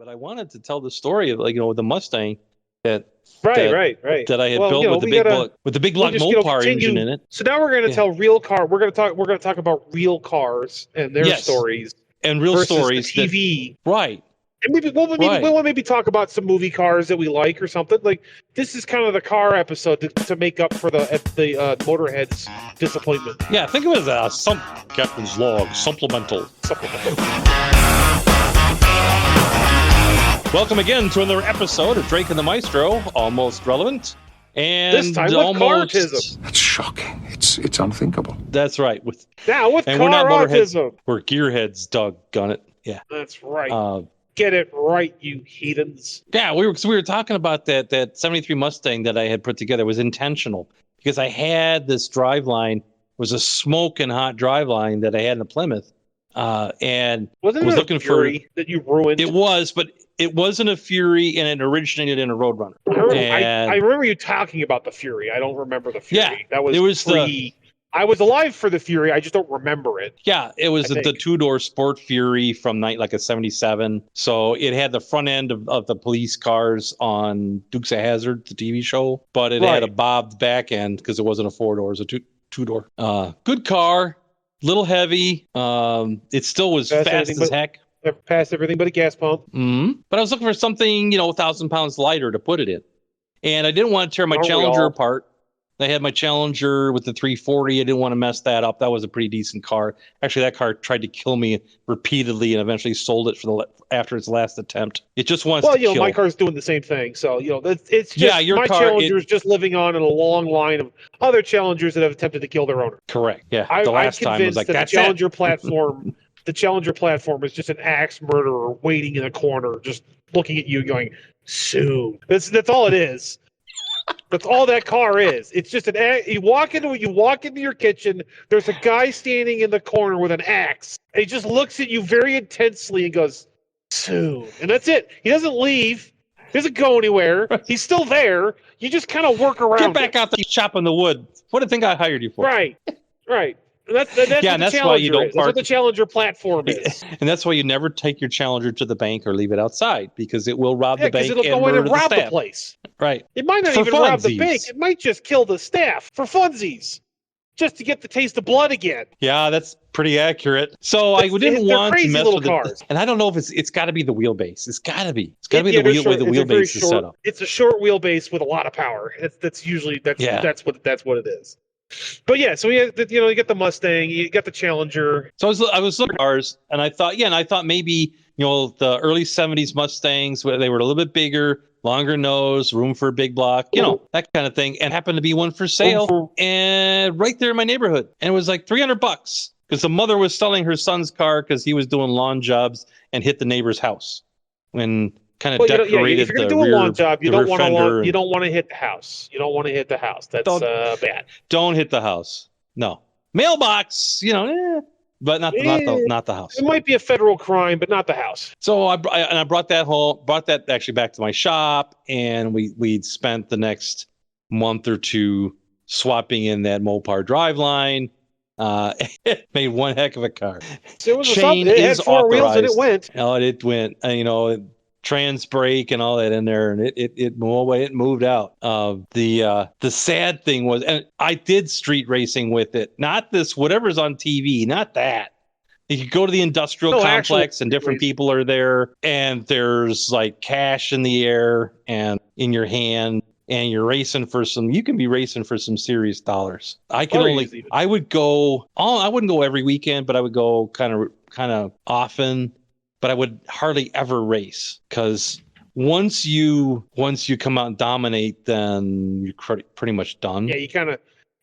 But I wanted to tell the story of the Mustang that Right. that I had built with the big block Mopar engine in it. So now we're going to tell real car. We're going to talk about real cars and their stories and real stories. The TV, right? And we'll maybe talk about some movie cars that we like or something. Like this is kind of the car episode to make up for the Motorhead's disappointment. Yeah, think of it as Captain's Log supplemental. Welcome again to another episode of Drake and the Maestro, almost relevant, and this time with car autism. That's shocking. It's unthinkable. That's right. With car we're not autism. We're gearheads, doggone it. Yeah, that's right. Get it right, you heathens. Yeah, we were talking about that 73 Mustang that I had put together was intentional because I had this driveline, was a smoking hot driveline that I had in a Plymouth, and was looking for that you ruined. It was, but it wasn't a Fury, and it originated in a Roadrunner. I remember you talking about the Fury. I don't remember the Fury. Yeah, it was I was alive for the Fury. I just don't remember it. Yeah, it was the two-door Sport Fury from like a 77. So it had the front end of the police cars on Dukes of Hazzard, the TV show, but it had a bobbed back end because it wasn't a four-door, it was a two-door. Good car, little heavy. It still was fast as heck. Passed everything but a gas pump. Mm-hmm. But I was looking for something, 1,000 pounds lighter to put it in. And I didn't want to tear my Challenger apart. I had my Challenger with the 340. I didn't want to mess that up. That was a pretty decent car. Actually, that car tried to kill me repeatedly and eventually sold it after its last attempt. It just wants to kill. My car's doing the same thing. So, it's just my Challenger is just living on in a long line of other Challengers that have attempted to kill their owner. Correct. Yeah. The last time I was like, that the Challenger platform, the Challenger platform is just an axe murderer waiting in a corner, just looking at you going, soon. That's all it is. That's all that car is. It's just you walk into your kitchen. There's a guy standing in the corner with an axe. And he just looks at you very intensely and goes, "Soon." And that's it. He doesn't leave. He doesn't go anywhere. He's still there. You just kind of work around. Get back out there chopping the wood. What do you think I hired you for? Right. That's why you don't park. That's what the Challenger platform is. And that's why you never take your Challenger to the bank or leave it outside because it will rob the bank it'll go in and rob the place. Right. It might not even rob the bank. It might just kill the staff for funsies, just to get the taste of blood again. Yeah, that's pretty accurate. So I didn't want to mess with cars. And I don't know if it's got to be the wheelbase. It's got to be. It's got to be the wheelbase is set up. It's a short wheelbase with a lot of power. That's what it is. But yeah, so you get the Mustang, you got the Challenger. So I was looking at cars, and I thought maybe the early '70s Mustangs, where they were a little bit bigger, longer nose, room for a big block, that kind of thing, and happened to be one for sale, and right there in my neighborhood, and it was like $300 because the mother was selling her son's car because he was doing lawn jobs and hit the neighbor's house when. Kind of decorated if you're going to do a lawn job, you don't want to hit the house. You don't want to hit the house. That's bad. Don't hit the house. No mailbox. But not the house. It might be a federal crime, but not the house. So I brought that actually back to my shop, and we spent the next month or two swapping in that Mopar driveline. It made one heck of a car. It had four wheels and it went. Oh, it went. Trans brake and all that in there, and it moved out. The sad thing was, and I did street racing with it, not this whatever's on TV, not that. You could go to the industrial complex and different people are there, and there's like cash in the air and in your hand, and you're racing for you can be racing for some serious dollars. I wouldn't go every weekend, but I would go kind of often. But I would hardly ever race because once you come out and dominate, then you're pretty much done. Yeah,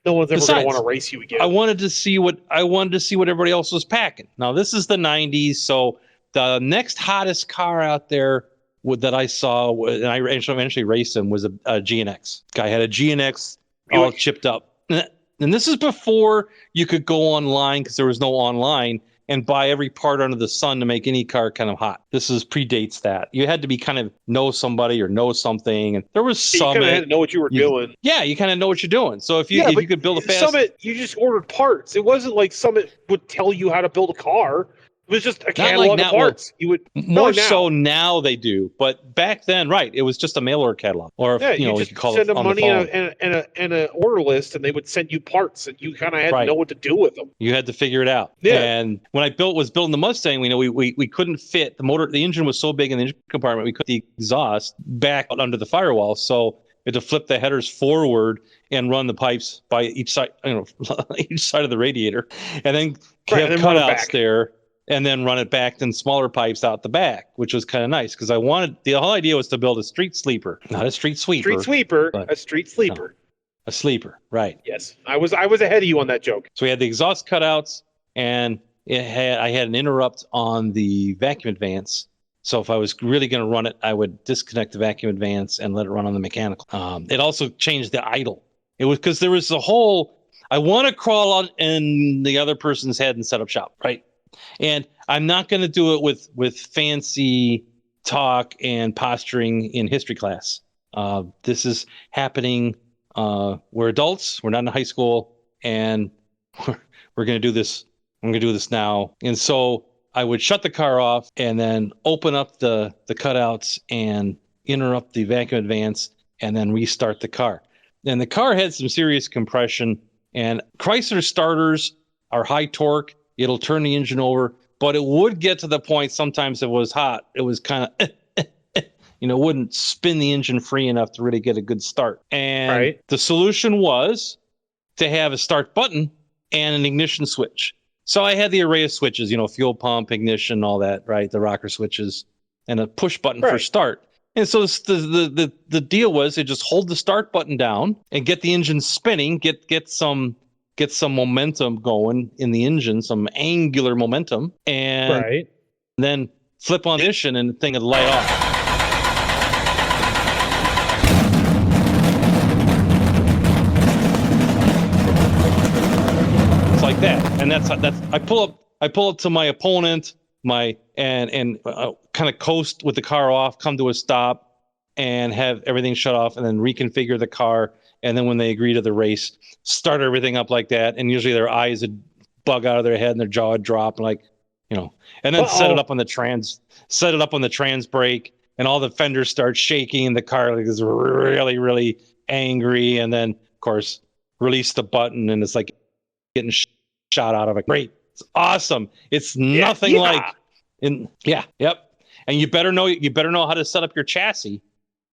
no one's ever going to want to race you again. I wanted to see what everybody else was packing. Now this is the '90s, so the next hottest car out there that I saw, and I eventually raced him, was a GNX. Guy had a GNX all chipped up, and this is before you could go online because there was no online. And buy every part under the sun to make any car kind of hot. This predates that. You had to be kind of know somebody or know something. And there was Summit. You kind of had to know what you were doing. Yeah, you kind of know what you're doing. So if you could build a fast... Summit, you just ordered parts. It wasn't like Summit would tell you how to build a car. It was just a catalog of parts. You would more so now they do, but back then, right? It was just a mail order catalog, or you just send them money and an order list, and they would send you parts, and you kind of had to know what to do with them. You had to figure it out. Yeah. And when I was building the Mustang, we couldn't fit the motor. The engine was so big in the engine compartment, we couldn't the exhaust back under the firewall, so we had to flip the headers forward and run the pipes by each side, each side of the radiator, and then have cutouts there. And then run it back in smaller pipes out the back, which was kind of nice because the whole idea was to build a street sleeper, not a street sweeper. A street sleeper. No, a sleeper, right? Yes, I was ahead of you on that joke. So we had the exhaust cutouts, and I had an interrupt on the vacuum advance. So if I was really going to run it, I would disconnect the vacuum advance and let it run on the mechanical. It also changed the idle. It was because there was a whole. I want to crawl on in the other person's head and set up shop, right? And I'm not going to do it with fancy talk and posturing in history class. This is happening. We're adults. We're not in high school, and we're going to do this. I'm going to do this now. And so I would shut the car off and then open up the cutouts and interrupt the vacuum advance and then restart the car. And the car had some serious compression, and Chrysler starters are high torque. It'll turn the engine over, but it would get to the point sometimes it was hot. It was kind of, wouldn't spin the engine free enough to really get a good start. And the solution was to have a start button and an ignition switch. So I had the array of switches, fuel pump, ignition, all that, right? The rocker switches and a push button for start. And so the deal was to just hold the start button down and get the engine spinning, get some momentum going in the engine, some angular momentum, and then flip on the ignition and the thing would light off. It's like that, and that's I pull up to my opponent, and kind of coast with the car off, come to a stop, and have everything shut off, and then reconfigure the car. And then when they agree to the race, start everything up like that. And usually their eyes would bug out of their head and their jaw would drop, and and then set it up on the trans brake, and all the fenders start shaking, and the car is really, really angry. And then, of course, release the button, and it's like getting shot out of a great. It's awesome. It's nothing like And you better know how to set up your chassis.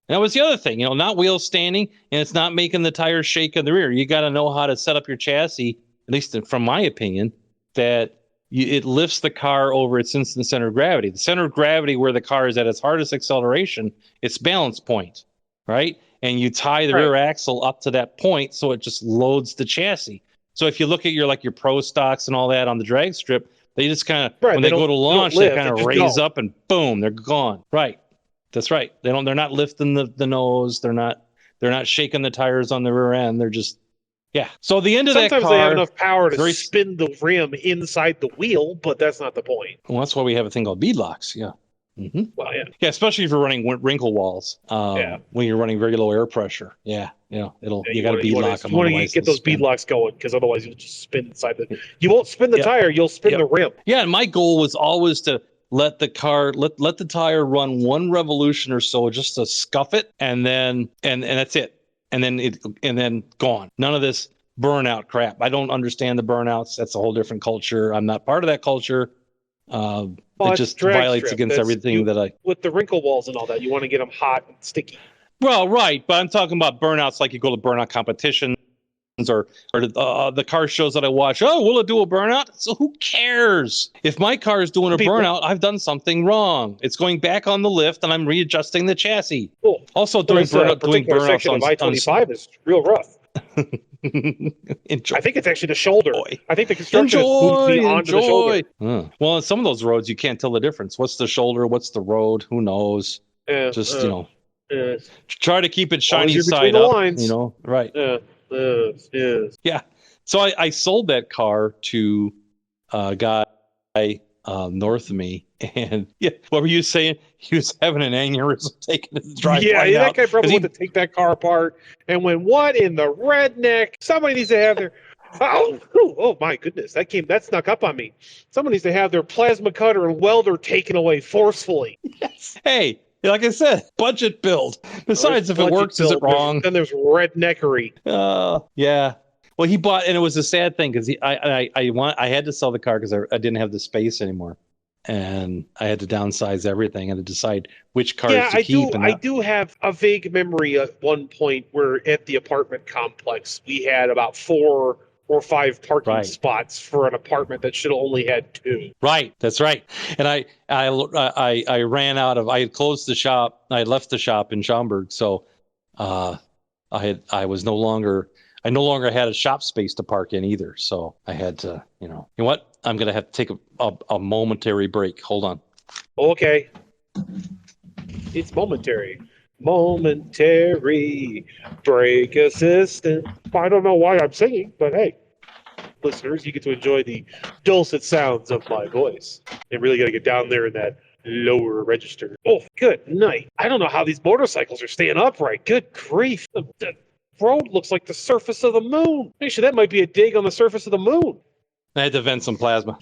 And that was the other thing, not wheel standing, and it's not making the tires shake in the rear. You got to know how to set up your chassis, at least from my opinion, that it lifts the car over its instant center of gravity. The center of gravity where the car is at its hardest acceleration, its balance point, right? And you tie the rear axle up to that point so it just loads the chassis. So if you look at your pro stocks and all that on the drag strip, they just kind of, when they go to launch, they kind of raise up and boom, they're gone. Right. That's right. They're not lifting the nose. They're not shaking the tires on the rear end. They're just, So the end of that car. Sometimes they have enough power to spin the rim inside the wheel, but that's not the point. Well, that's why we have a thing called bead locks. Yeah. Mm-hmm. Well, yeah, especially if you're running wrinkle walls. When you're running very low air pressure. You got to bead lock them. You want to get those bead locks going, because otherwise you'll just spin inside the. You won't spin the tire. You'll spin the rim. Yeah, and my goal was always to let the tire run one revolution or so, just to scuff it, and then and that's it, and then gone. None of this burnout crap. I don't understand the burnouts. That's a whole different culture. I'm not part of that culture. It just violates against everything that I. With the wrinkle walls and all that, you want to get them hot and sticky. Well, right, but I'm talking about burnouts like you go to burnout competitions or the car shows that I watch. Oh, will it do a burnout? So who cares? If my car is doing a burnout, I've done something wrong. It's going back on the lift, and I'm readjusting the chassis. Cool. Also, doing burnouts on I-25 is real rough. I think it's actually the shoulder. I think the construction has moved me onto the shoulder. Well, on some of those roads, you can't tell the difference. What's the shoulder? What's the road? Who knows? Try to keep it shiny side up. Lines. Right. Yeah. So I sold that car to a guy north of me, and what were you saying? He was having an aneurysm taking his driveway out. Yeah, that guy probably wanted to take that car apart and went, "What in the redneck? Somebody needs to have Oh my goodness, that snuck up on me. Someone needs to have their plasma cutter and welder taken away forcefully. Yes. Hey, like I said, budget build. Besides, if it works, is it wrong? Then there's redneckery. Yeah. Well, he bought, and it was a sad thing because I had to sell the car because I didn't have the space anymore, and I had to downsize everything and to decide which cars to keep. I do have a vague memory at one point where at the apartment complex we had about 4 or 5 parking spots for an apartment that should have only had 2. Right, that's right. And I ran out of. I had closed the shop. I had left the shop in Schaumburg, so I no longer had a shop space to park in either. So I had to, you know what? I'm gonna have to take a momentary break. Hold on. Okay, it's momentary. Momentary break assistant. I don't know why I'm singing, but hey, listeners, you get to enjoy the dulcet sounds of my voice. You really got to get down there in that lower register. Oh, good night. I don't know how these motorcycles are staying upright. Good grief. The road looks like the surface of the moon. Actually, that might be a dig on the surface of the moon. I had to vent some plasma.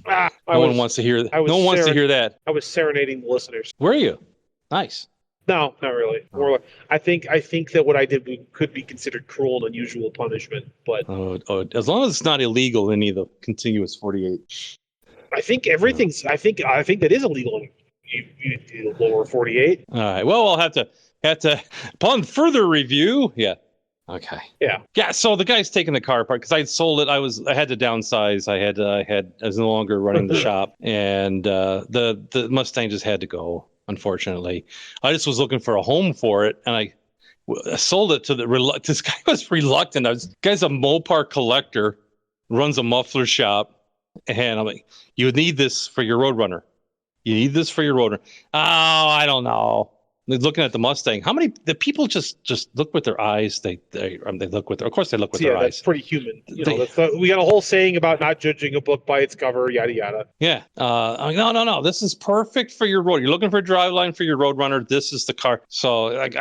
No one wants to hear that. No one wants to hear that. I was serenading the listeners. Were you? Nice. No, not really. More like, I think that what I did could be considered cruel and unusual punishment, but as long as it's not illegal in the contiguous 48. I think everything's. I think that is illegal in you lower 48. All right. Well, I'll have to upon further review. Yeah. Okay. Yeah. So the guy's taking the car apart because I sold it. I had to downsize. I was no longer running the shop, and the Mustang just had to go. Unfortunately, I just was looking for a home for it, and I sold it to this guy was reluctant. This guy's a Mopar collector, runs a muffler shop, and I'm like, you need this for your Roadrunner. You need this for your Roadrunner. Oh, I don't know. They're looking at the Mustang. How many the people just look with their eyes? They look with. Of course, they look with their eyes. That's pretty human. We got a whole saying about not judging a book by its cover. Yada yada. Yeah. I'm like, no. This is perfect for your road. You're looking for a driveline for your Roadrunner. This is the car. So like,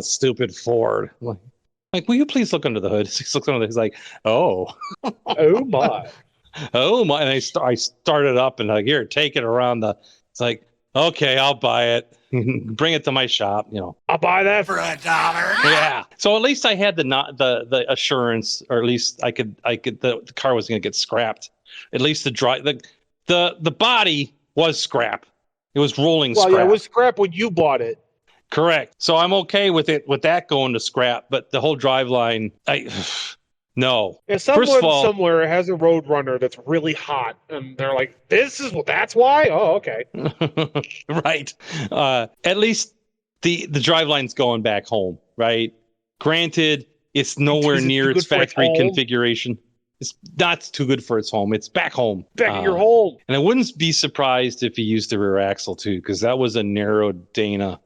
stupid Ford. Like, will you please look under the hood? He looks under the hood. He's like, oh, oh my, oh my. And I started up and like, here, take it around the. It's like, okay, I'll buy it. Bring it to my shop, I'll buy that for $1. Yeah. So at least I had the assurance, or at least I could the car was going to get scrapped. At least the body was scrap. It was rolling scrap. Well, yeah, it was scrap when you bought it. Correct. So I'm okay with that going to scrap, but the whole driveline, no. If someone somewhere has a Roadrunner that's really hot, and they're like, that's why? Oh, okay. Right. At least the driveline's going back home, right? Granted, it's nowhere near its factory configuration. It's not too good for its home. It's back home. Back at your home. And I wouldn't be surprised if he used the rear axle too, because that was a narrow Dana.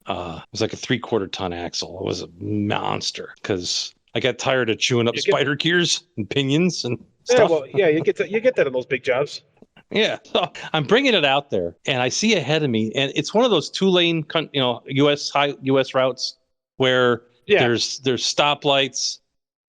It was like a 3/4 ton axle. It was a monster because I got tired of chewing up spider gears and pinions and stuff. You get that in those big jobs. Yeah, so I'm bringing it out there, and I see ahead of me, and it's one of those 2-lane, U.S. routes where there's stoplights,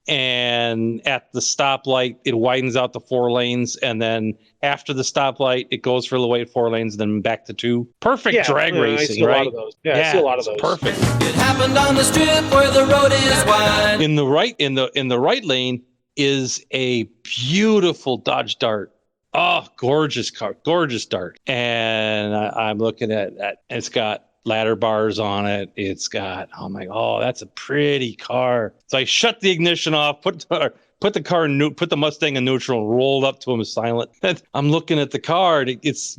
and at the stoplight it widens out to 4 lanes, and then after the stoplight it goes for the way at 4 lanes, then back to 2. Perfect drag racing, right? I see a lot of those. Perfect. It happened on the strip where the road is wide. In the right lane is a beautiful Dodge Dart. Oh, gorgeous car, gorgeous Dart. And I'm looking at that. It's got ladder bars on it. It's got, that's a pretty car. So I shut the ignition off, put the Mustang in neutral, and rolled up to him silent. And I'm looking at the car. It's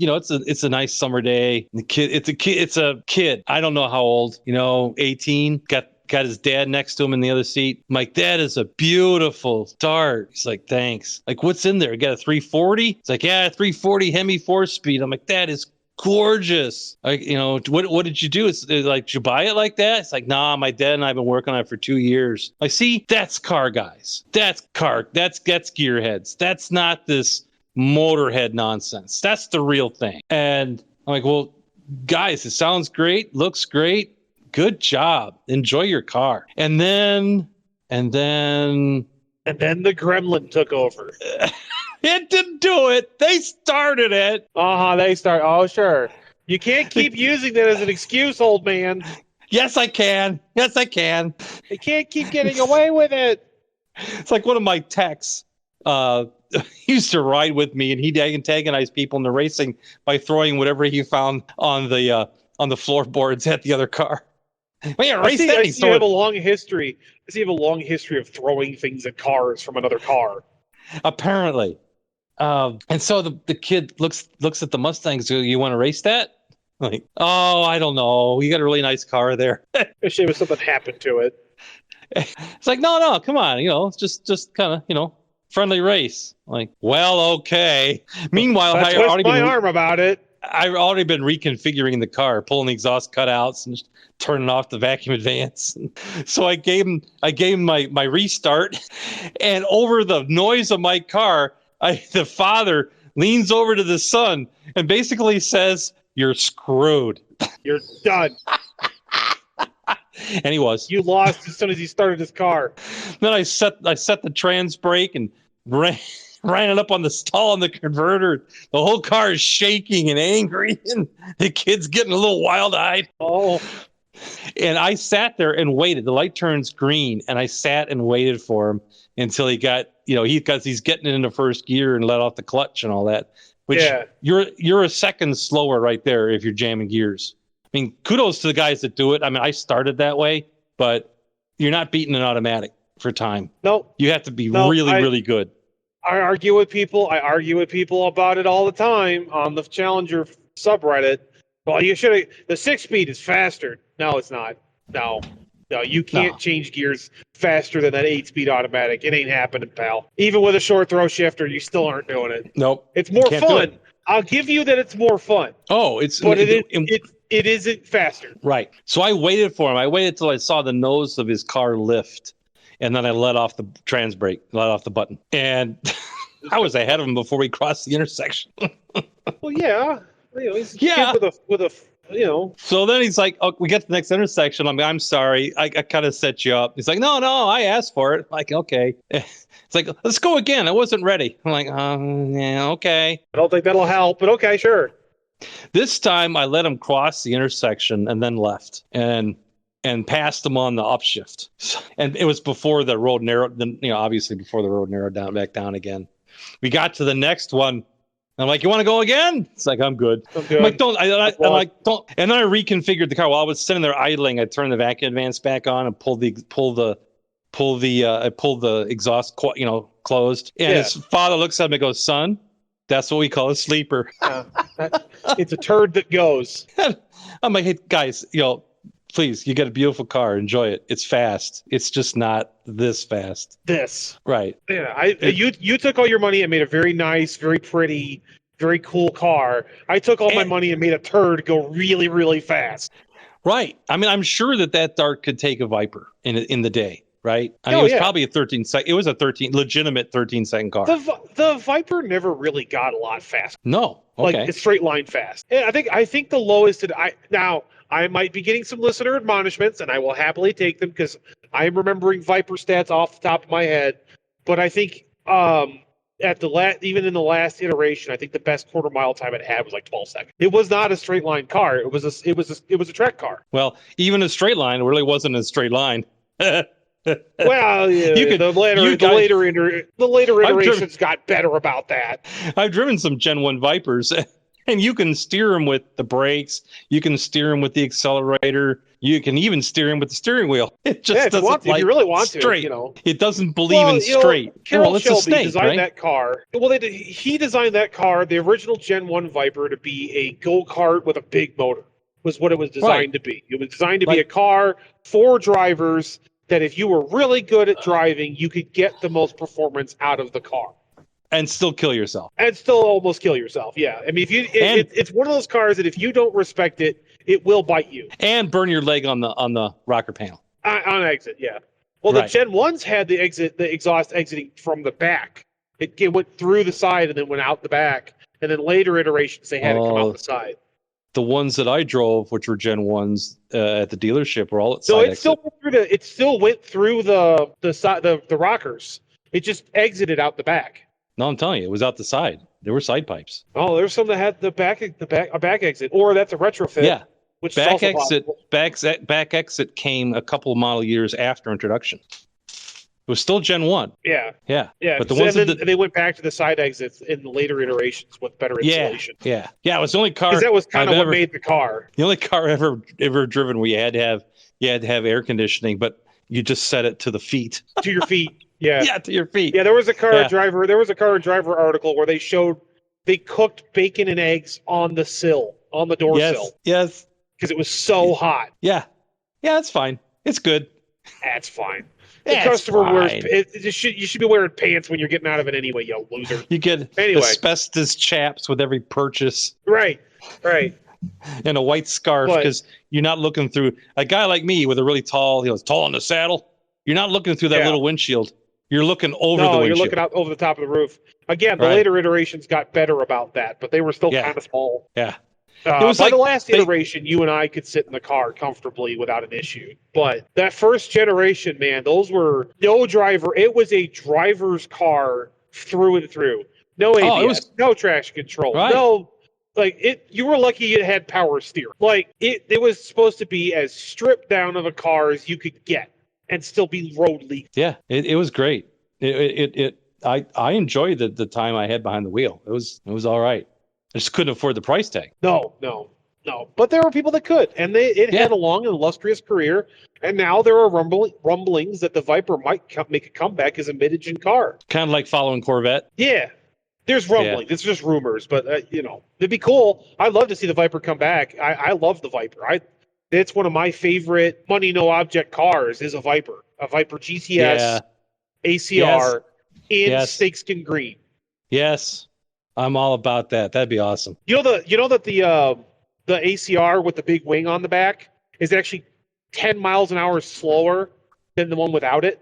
a nice summer day. It's a kid. I don't know how old. 18. Got his dad next to him in the other seat. I'm like, that is a beautiful Dart. He's like, thanks. Like, what's in there? You got a 340? It's like, yeah, 340 Hemi 4-speed. I'm like, that is gorgeous. Like, what did you do? It's like, did you buy it like that? It's like, nah, my dad and I have been working on it for 2 years. I see, that's car guys. That's gearheads. That's not this motorhead nonsense. That's the real thing. And I'm like, well, guys, it sounds great, looks great. Good job. Enjoy your car. And then And then the Gremlin took over. It didn't do it. They started it. They start. Oh, sure. You can't keep using that as an excuse, old man. Yes, I can. Yes, I can. You can't keep getting away with it. It's like one of my techs he used to ride with me, and he'd antagonize people in the racing by throwing whatever he found on the floorboards at the other car. Well, yeah, race that. I see you have a long history. I see you have a long history of throwing things at cars from another car. Apparently. And so the kid looks at the Mustangs. You want to race that? Like, oh, I don't know. You got a really nice car there. Especially if something happened to it. It's like, no, come on. It's just kind of, friendly race. Like, well, okay. Meanwhile, I twist my arm about it. I've already been reconfiguring the car, pulling the exhaust cutouts and turning off the vacuum advance. So I gave him my restart, and over the noise of my car, the father leans over to the son and basically says, "You're screwed. You're done." And he was. You lost as soon as he started his car. Then I set the trans brake and ran it up on the stall in the converter. The whole car is shaking and angry, and the kid's getting a little wild-eyed. Oh. And I sat there and waited. The light turns green, and I sat and waited for him until he got, because he's getting it into first gear and let off the clutch and all that. Which you're a second slower right there if you're jamming gears. I mean, kudos to the guys that do it. I mean, I started that way, but you're not beating an automatic for time. No. You have to be really good. I argue with people about it all the time on the Challenger subreddit. Well, you should have. The 6-speed is faster. No, it's not. No, you can't change gears faster than that 8-speed automatic. It ain't happening, pal. Even with a short throw shifter, you still aren't doing it. Nope. It's more fun. I'll give you that it's more fun. Oh, it isn't faster. Right. So I waited for him. I waited till I saw the nose of his car lift, and then I let off the trans brake, let off the button, and I was ahead of him before we crossed the intersection. Well, yeah. He's a kid with a. So then he's like, "Oh, we get to the next intersection. I'm sorry, I kind of set you up." He's like, "No, I asked for it." I'm like, okay. It's like, let's go again. I wasn't ready. I'm like, yeah, okay. I don't think that'll help, but okay, sure. This time I let him cross the intersection and then left and passed him on the upshift. And it was before the road narrowed. Obviously before the road narrowed back down again. We got to the next one. I'm like, you want to go again? It's like, I'm good. I'm like, don't. I'm like, don't. And then I reconfigured the car while I was sitting there idling. I turned the vacuum advance back on and pulled the exhaust, closed. And his father looks at him and goes, "Son, that's what we call a sleeper." It's a turd that goes. I'm like, hey guys, please, you got a beautiful car. Enjoy it. It's fast. It's just not this fast. Right. Yeah. You took all your money and made a very nice, very pretty, very cool car. I took all my money and made a turd go really, really fast. Right. I mean, I'm sure that dart could take a Viper in the day. Right. I mean, it was probably a 13-second. It was a legitimate 13-second car. The Viper never really got a lot fast. No. Okay. Like it's straight line fast. I think the lowest I might be getting some listener admonishments, and I will happily take them because I am remembering Viper stats off the top of my head. But I think even in the last iteration, I think the best quarter mile time it had was like 12 seconds. It was not a straight line car. It was a track car. Well, even a straight line really wasn't a straight line. Well, yeah, the later iterations got better about that. I've driven some Gen 1 Vipers. And you can steer them with the brakes. You can steer them with the accelerator. You can even steer them with the steering wheel. It just doesn't if you really want straight. To. It doesn't believe in straight. Carroll it's Shelby a snake, designed right? that car. Well, he designed that car, the original Gen 1 Viper, to be a go-kart with a big motor. Was what it was designed to be. It was designed to be a car for drivers that if you were really good at driving, you could get the most performance out of the car. And still kill yourself. And still almost kill yourself, yeah. I mean, it's one of those cars that if you don't respect it, it will bite you. And burn your leg on the rocker panel. On exit, yeah. Well, the Gen 1s had the exhaust exiting from the back. It went through the side and then went out the back. And then later iterations, they had it come out the side. The ones that I drove, which were Gen 1s at the dealership, were all at so side it exit. It still went through the rockers. It just exited out the back. No, I'm telling you, it was out the side. There were side pipes. Oh, there's some that had a back exit, or that's a retrofit. Yeah. Which Back is also exit. Back exit came a couple of model years after introduction. It was still Gen 1. Yeah. Yeah. Yeah. But the So, ones and that then they went back to the side exits in the later iterations with better insulation. Yeah. It was the only car. Because that was kind of what ever, made the car. The only car ever driven where you had to have air conditioning, but you just set it to the feet. To your feet. Yeah. Yeah, to your feet. Yeah, there was a car driver article where they showed they cooked bacon and eggs on the sill, on the door sill. Yes. Because it was so hot. Yeah. Yeah, it's fine. It's good. That's fine. The customer wears you should be wearing pants when you're getting out of it anyway, you loser. You get asbestos chaps with every purchase. Right. And a white scarf because you're not looking through a guy like me with a really tall, tall on the saddle. You're not looking through that little windshield. You're looking over the windshield. You're looking out over the top of the roof. Again, the later iterations got better about that, but they were still kind of small. Yeah. It was the last iteration, you and I could sit in the car comfortably without an issue. But that first generation, man, those were no driver. It was a driver's car through and through. No ABS, no traction control, no. You were lucky it had power steering. It was supposed to be as stripped down of a car as you could get and still be road legal. Yeah, it was great. I enjoyed the time I had behind the wheel. It was all right. I just couldn't afford the price tag. No. But there were people that could, and it had a long and illustrious career. And now there are rumblings that the Viper might make a comeback as a mid-engine car. Kind of like following Corvette. Yeah, there's rumbling. It's just rumors, but it'd be cool. I'd love to see the Viper come back. I love the Viper. It's one of my favorite money no object cars. Is a Viper GTS ACR in snakeskin green. Yes. I'm all about that. That'd be awesome. You know that the ACR with the big wing on the back is actually 10 miles an hour slower than the one without it.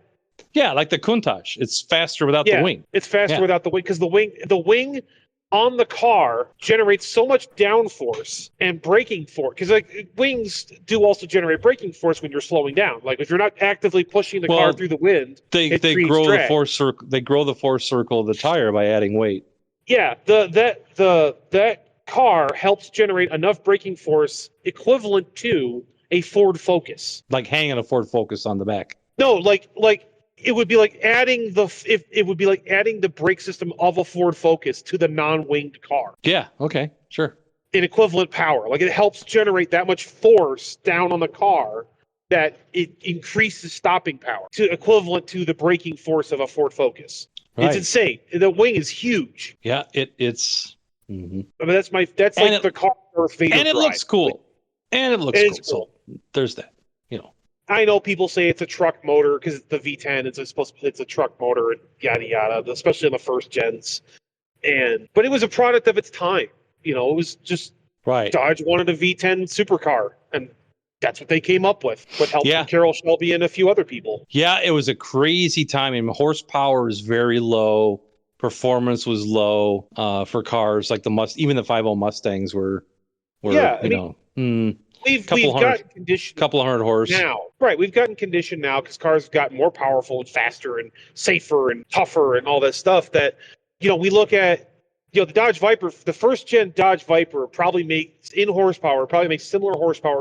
Yeah, like the Countach. It's faster without the wing. It's faster without the wing because the wing on the car generates so much downforce and braking force. Because wings do also generate braking force when you're slowing down. Like if you're not actively pushing the car through the wind, they grow the force circle. They grow the force circle of the tire by adding weight. Yeah, that car helps generate enough braking force equivalent to a Ford Focus. Like hanging a Ford Focus on the back. No, like it would be like adding the brake system of a Ford Focus to the non-winged car. Yeah. Okay. Sure. In equivalent power, like it helps generate that much force down on the car that it increases stopping power to equivalent to the braking force of a Ford Focus. Right. It's insane. The wing is huge. Yeah, it's. Mm-hmm. I mean, that's like the car Darth Vader and it drive. Looks cool. And it looks cool. Cool. So there's that. I know people say it's a truck motor because it's the V10. It's a truck motor and yada yada, especially in the first gens. But it was a product of its time. It was just Dodge wanted a V10 supercar, and that's what they came up with help from Carroll Shelby and a few other people. Yeah, it was a crazy time. I mean, horsepower was very low. Performance was low for cars like even the 5.0 Mustangs were We've gotten conditioned. Couple hundred horse now, right? We've gotten conditioned now because cars have gotten more powerful and faster and safer and tougher and all that stuff. That we look at the Dodge Viper. The first gen Dodge Viper probably makes similar horsepower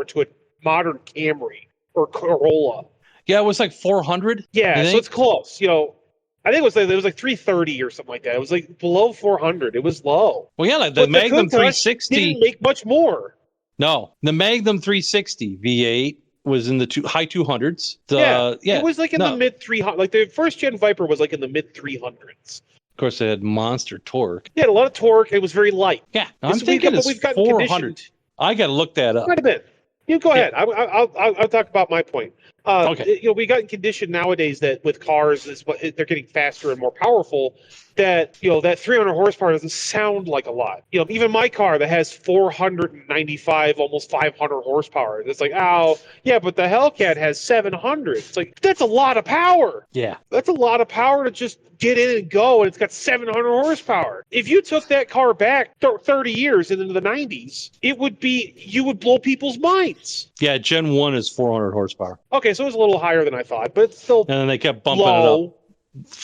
to a modern Camry or Corolla. Yeah, it was like 400. Yeah, so it's close. I think it was like 330 or something like that. It was like below 400. It was low. Well, yeah, like the Magnum 360 didn't make much more. No, the Magnum 360 V8 was in the high 200s. It was like in the mid 300s. Like the first gen Viper was like in the mid 300s. Of course, it had monster torque. Yeah, a lot of torque. It was very light. Yeah, I'm thinking it's 400. I got to look that up. Quite a bit. You go ahead. I'll talk about my point. Okay. We got in condition nowadays that with cars they're getting faster and more powerful. That that 300 horsepower doesn't sound like a lot. Even my car that has 495, almost 500 horsepower. It's like, oh yeah, but the Hellcat has 700. It's like that's a lot of power. Yeah, that's a lot of power to just get in and go, and it's got 700 horsepower. If you took that car back 30 years into the 90s, you would blow people's minds. Yeah, Gen 1 is 400 horsepower. Okay, so it was a little higher than I thought, but it's still and then they kept bumping it up.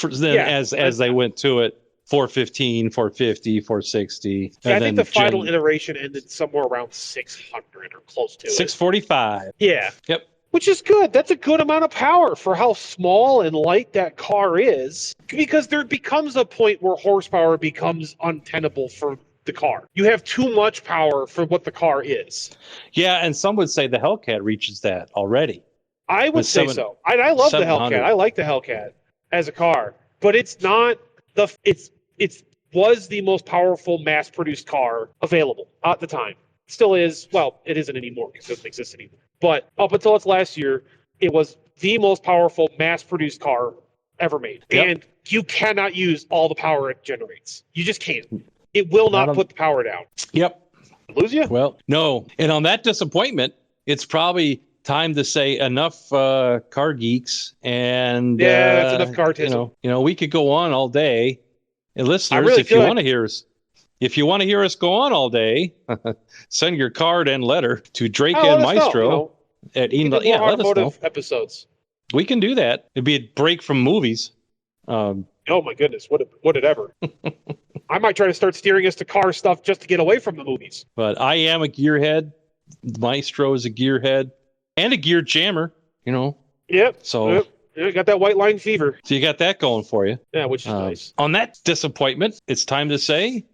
as they went to it, 415, 450, 460. Yeah, I think the final iteration ended somewhere around 600 or close to 645. Yeah. Yep. Which is good. That's a good amount of power for how small and light that car is. Because there becomes a point where horsepower becomes untenable for the car. You have too much power for what the car is. Yeah, and some would say the Hellcat reaches that already. I would say so. I love the 700. Hellcat. I like the Hellcat as a car. But it's not it was the most powerful mass-produced car available at the time. Still is. Well, it isn't anymore because it doesn't exist anymore. But up until its last year, it was the most powerful mass-produced car ever made. Yep. And you cannot use all the power it generates. You just can't. It will not put the power down. Yep. Lose you? Well, no. And on that disappointment, it's probably time to say enough car geeks. And that's enough cartism. We could go on all day. And listeners, really if you want to hear us go on all day, send your card and letter to Drake and Maestro at email. Yeah, let us know. Episodes. We can do that. It'd be a break from movies. Oh my goodness, would it ever? I might try to start steering us to car stuff just to get away from the movies. But I am a gearhead. Maestro is a gearhead and a gear jammer. Yep. So. Yeah, got that white line fever. So you got that going for you. Yeah, which is nice. On that disappointment, it's time to say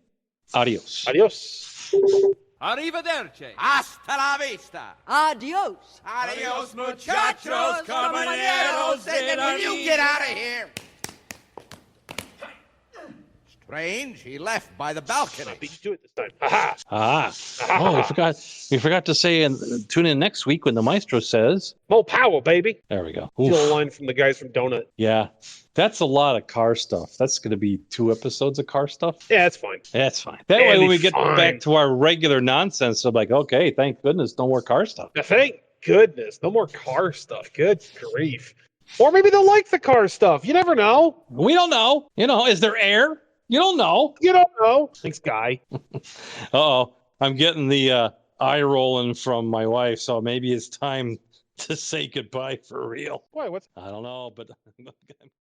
adios. Adios. Arrivederci. Hasta la vista. Adios. Adios, muchachos, caballeros. Will you get out of here? Strange, he left by the balcony. Beat you to it this time. Aha. Oh, we forgot to say, and tune in next week when the Maestro says, More power, baby. There we go. Steal a line from the guys from Donut. Yeah. That's a lot of car stuff. That's going to be 2 episodes of car stuff. Yeah, that's fine. That's fine. That way, when we get back to our regular nonsense, I'm like, okay, thank goodness, no more car stuff. Thank goodness. No more car stuff. Good grief. Or maybe they'll like the car stuff. You never know. We don't know. Is there air? You don't know. You don't know. Thanks, Guy. Uh-oh. I'm getting the eye rolling from my wife, so maybe it's time to say goodbye for real. Why? What's... I don't know, but